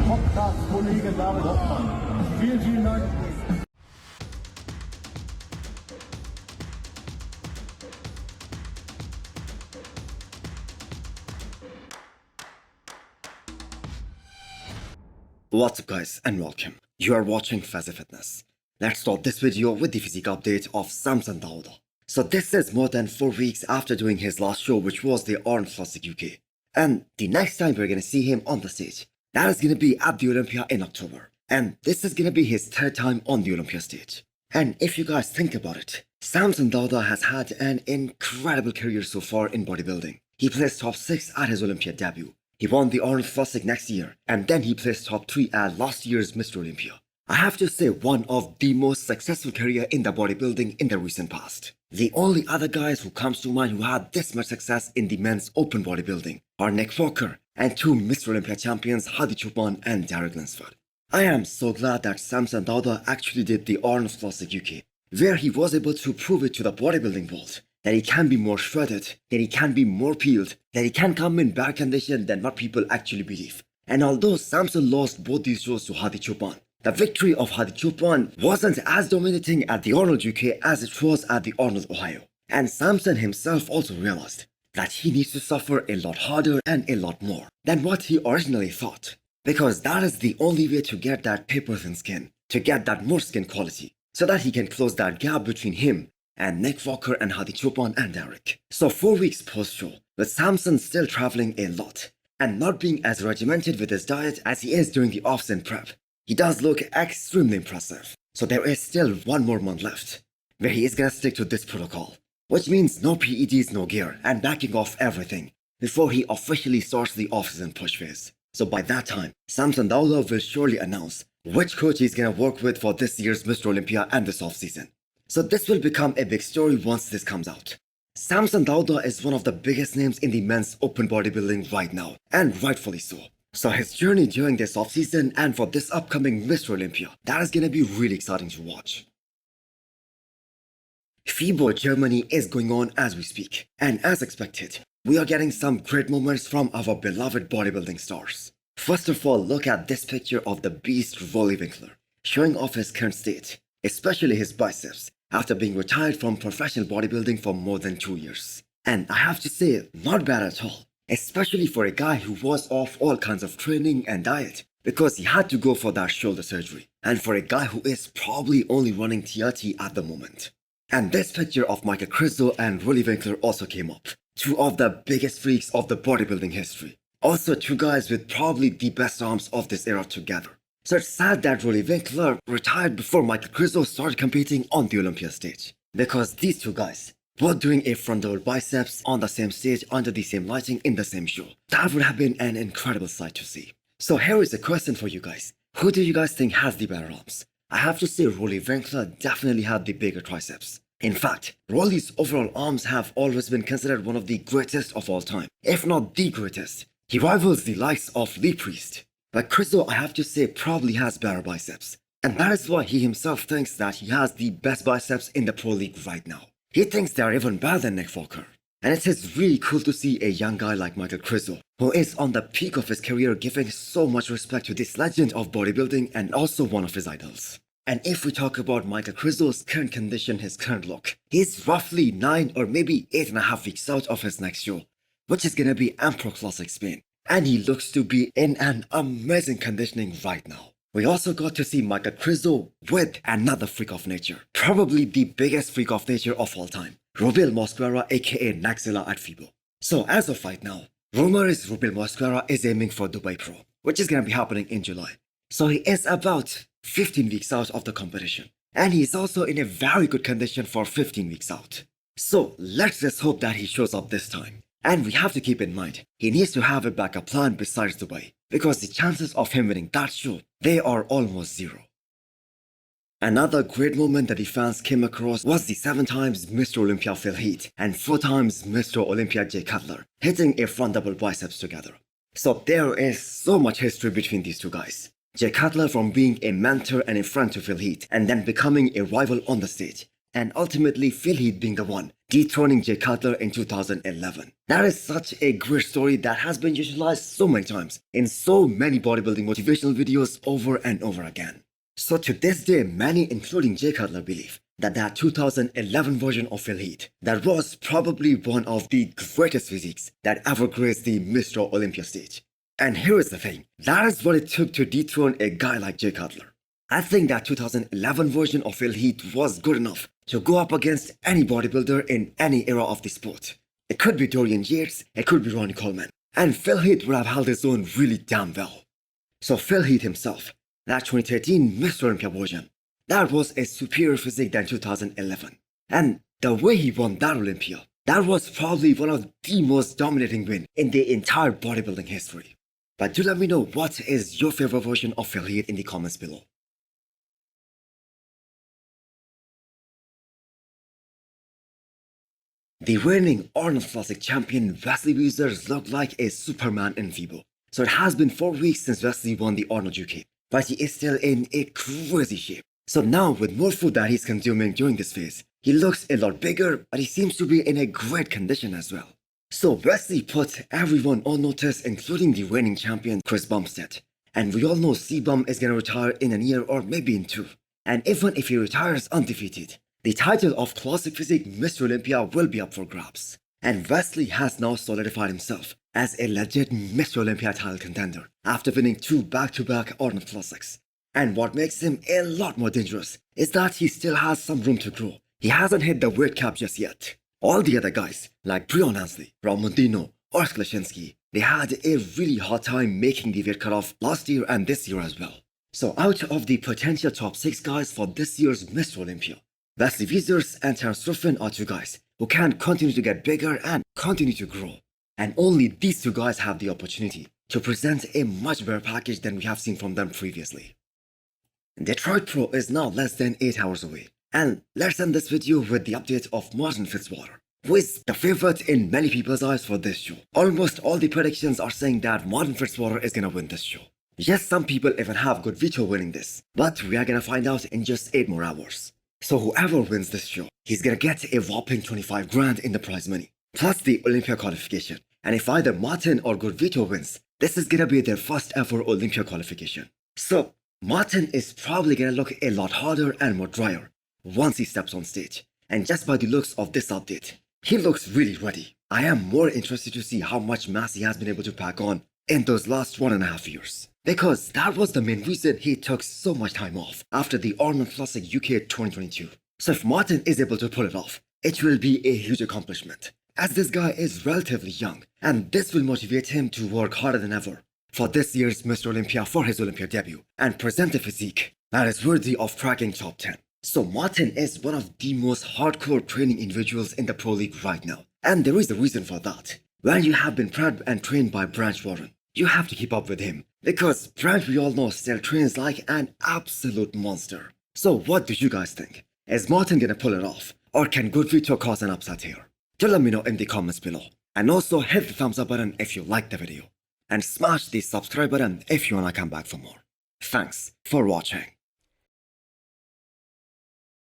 Podcast-Kollege David Hoffmann. Vielen Dank. What's up guys and welcome. You are watching Fazi Fitness. Let's start this video with the physique update of Samson Dauda. So this is more than 4 weeks after doing his last show, which was the Arnold Classic UK. And the next time we're gonna see him on the stage, that is gonna be at the Olympia in October. And this is gonna be his 3rd time on the Olympia stage. And if you guys think about it, Samson Dauda has had an incredible career so far in bodybuilding. He placed top 6 at his Olympia debut. He won the Arnold Classic next year, and then he placed top 3 at last year's Mr. Olympia. I have to say, one of the most successful career in the bodybuilding in the recent past. The only other guys who comes to mind who had this much success in the men's open bodybuilding are Nick Walker and 2 Mr. Olympia champions Hadi Choopan and Derek Lunsford. I am so glad that Samson Dauda actually did the Arnold Classic UK, where he was able to prove it to the bodybuilding world that he can be more shredded, that he can be more peeled, that he can come in better condition than what people actually believe. And although Samson lost both these shows to Hadi Choopan, the victory of Hadi Choopan wasn't as dominating at the Arnold UK as it was at the Arnold Ohio. And Samson himself also realized that he needs to suffer a lot harder and a lot more than what he originally thought. Because that is the only way to get that paper thin skin, to get that more skin quality, so that he can close that gap between him and Nick Walker and Hadi Choopan and Derek. So 4 weeks post-show, with Samson still traveling a lot and not being as regimented with his diet as he is during the off-season prep, he does look extremely impressive. So there is still 1 more month left, where he is gonna stick to this protocol, which means no PEDs, no gear, and backing off everything before he officially starts the off-season push phase. So by that time, Samson Dauda will surely announce which coach he's gonna work with for this year's Mr. Olympia and this off-season. So this will become a big story once this comes out. Samson Dauda is one of the biggest names in the men's open bodybuilding right now, and rightfully so. So his journey during this off-season and for this upcoming Mr. Olympia, that is gonna be really exciting to watch. Fibo Germany is going on as we speak, and as expected, we are getting some great moments from our beloved bodybuilding stars. First of all, look at this picture of the beast Roelly Winklaar, showing off his current state, especially his biceps, after being retired from professional bodybuilding for more than 2 years. And I have to say, not bad at all, especially for a guy who was off all kinds of training and diet because he had to go for that shoulder surgery, and for a guy who is probably only running TRT at the moment. And this picture of Michal Krizo and Roelly Winklaar also came up, 2 of the biggest freaks of the bodybuilding history. Also 2 guys with probably the best arms of this era together. So it's sad that Roelly Winklaar retired before Michal Krizo started competing on the Olympia stage, because these 2 guys were doing a front double biceps on the same stage under the same lighting in the same show. That would have been an incredible sight to see. So here is a question for you guys. Who do you guys think has the better arms? I have to say Roelly Winklaar definitely had the bigger triceps. In fact, Roelly's overall arms have always been considered one of the greatest of all time, if not the greatest. He rivals the likes of Lee Priest. But Krizo, I have to say, probably has better biceps. And that is why he himself thinks that he has the best biceps in the pro league right now. He thinks they are even better than Nick Walker. And it is really cool to see a young guy like Michal Krizo, who is on the peak of his career, giving so much respect to this legend of bodybuilding and also one of his idols. And if we talk about Michal Krizo's current condition, his current look, he's roughly 9 or maybe 8.5 weeks out of his next show, which is gonna be Ampro Classic Spain. And he looks to be in an amazing conditioning right now. We also got to see Michal Krizo with another freak of nature, probably the biggest freak of nature of all time, Rubiel Mosquera aka Naxilla at Fibo. So as of right now, rumor is Rubiel Mosquera is aiming for Dubai Pro, which is gonna be happening in July. So he is about 15 weeks out of the competition, and he is also in a very good condition for 15 weeks out. So let's just hope that he shows up this time. And we have to keep in mind, he needs to have a backup plan besides Dubai, because the chances of him winning that show, they are almost 0. Another great moment that the fans came across was the 7 times Mr. Olympia Phil Heath and 4 times Mr. Olympia Jay Cutler hitting a front double biceps together. So there is so much history between these 2 guys. Jay Cutler from being a mentor and a friend to Phil Heath and then becoming a rival on the stage, and ultimately Phil Heath being the one dethroning Jay Cutler in 2011. That is such a great story that has been utilized so many times in so many bodybuilding motivational videos over and over again. So to this day, many including Jay Cutler believe that 2011 version of Phil Heath, that was probably one of the greatest physiques that ever graced the Mr. Olympia stage. And here is the thing, that is what it took to dethrone a guy like Jay Cutler. I think that 2011 version of Phil Heath was good enough to go up against any bodybuilder in any era of the sport. It could be Dorian Yates, it could be Ronnie Coleman, and Phil Heath would have held his own really damn well. So Phil Heath himself, that 2013 Mr. Olympia version, that was a superior physique than 2011. And the way he won that Olympia, that was probably one of the most dominating wins in the entire bodybuilding history. But do let me know what is your favorite version of Phil Heath in the comments below. The reigning Arnold Classic champion Wesley looked like a Superman in Fibo. So it has been 4 weeks since Wesley won the Arnold UK, but he is still in a crazy shape. So now with more food that he's consuming during this phase, he looks a lot bigger, but he seems to be in a great condition as well. So Wesley put everyone on notice, including the reigning champion Chris Bumstead. And we all know C-Bum is gonna retire in a year or maybe in 2. And even if he retires undefeated, the title of Classic Physique Mr. Olympia will be up for grabs. And Wesley has now solidified himself as a legit Mr. Olympia title contender after winning 2 back-to-back Arnold Classics. And what makes him a lot more dangerous is that he still has some room to grow. He hasn't hit the weight cap just yet. All the other guys, like Breon Ansley, Ramondino, or Sklesinski, they had a really hard time making the weight cutoff last year and this year as well. So out of the potential top 6 guys for this year's Mr. Olympia, Wesley Wiesers and Terence Ruffin are 2 guys who can continue to get bigger and continue to grow. And only these 2 guys have the opportunity to present a much better package than we have seen from them previously. Detroit Pro is now less than 8 hours away. And let's end this video with the update of Martin-Fitzwater, who is the favorite in many people's eyes for this show. Almost all the predictions are saying that Martin-Fitzwater is gonna win this show. Yes, some people even have good veto winning this, but we are gonna find out in just 8 more hours. So whoever wins this show, he's gonna get a whopping 25 grand in the prize money, plus the Olympia qualification. And if either Martin or Goodvito wins, this is gonna be their first ever Olympia qualification. So Martin is probably gonna look a lot harder and more drier once he steps on stage. And just by the looks of this update, he looks really ready. I am more interested to see how much mass he has been able to pack on in those last 1.5 years. Because that was the main reason he took so much time off after the Arnold Classic UK 2022. So if Martin is able to pull it off, it will be a huge accomplishment, as this guy is relatively young, and this will motivate him to work harder than ever for this year's Mr. Olympia for his Olympia debut and present a physique that is worthy of cracking top 10. So Martin is one of the most hardcore training individuals in the Pro League right now, and there is a reason for that. When you have been prepped and trained by Branch Warren, you have to keep up with him, because Branch, we all know, still trains like an absolute monster. So what do you guys think? Is Martin gonna pull it off, or can Goodvito cause an upset here? Do let me know in the comments below. And also hit the thumbs up button if you liked the video, and smash the subscribe button if you wanna come back for more. Thanks for watching.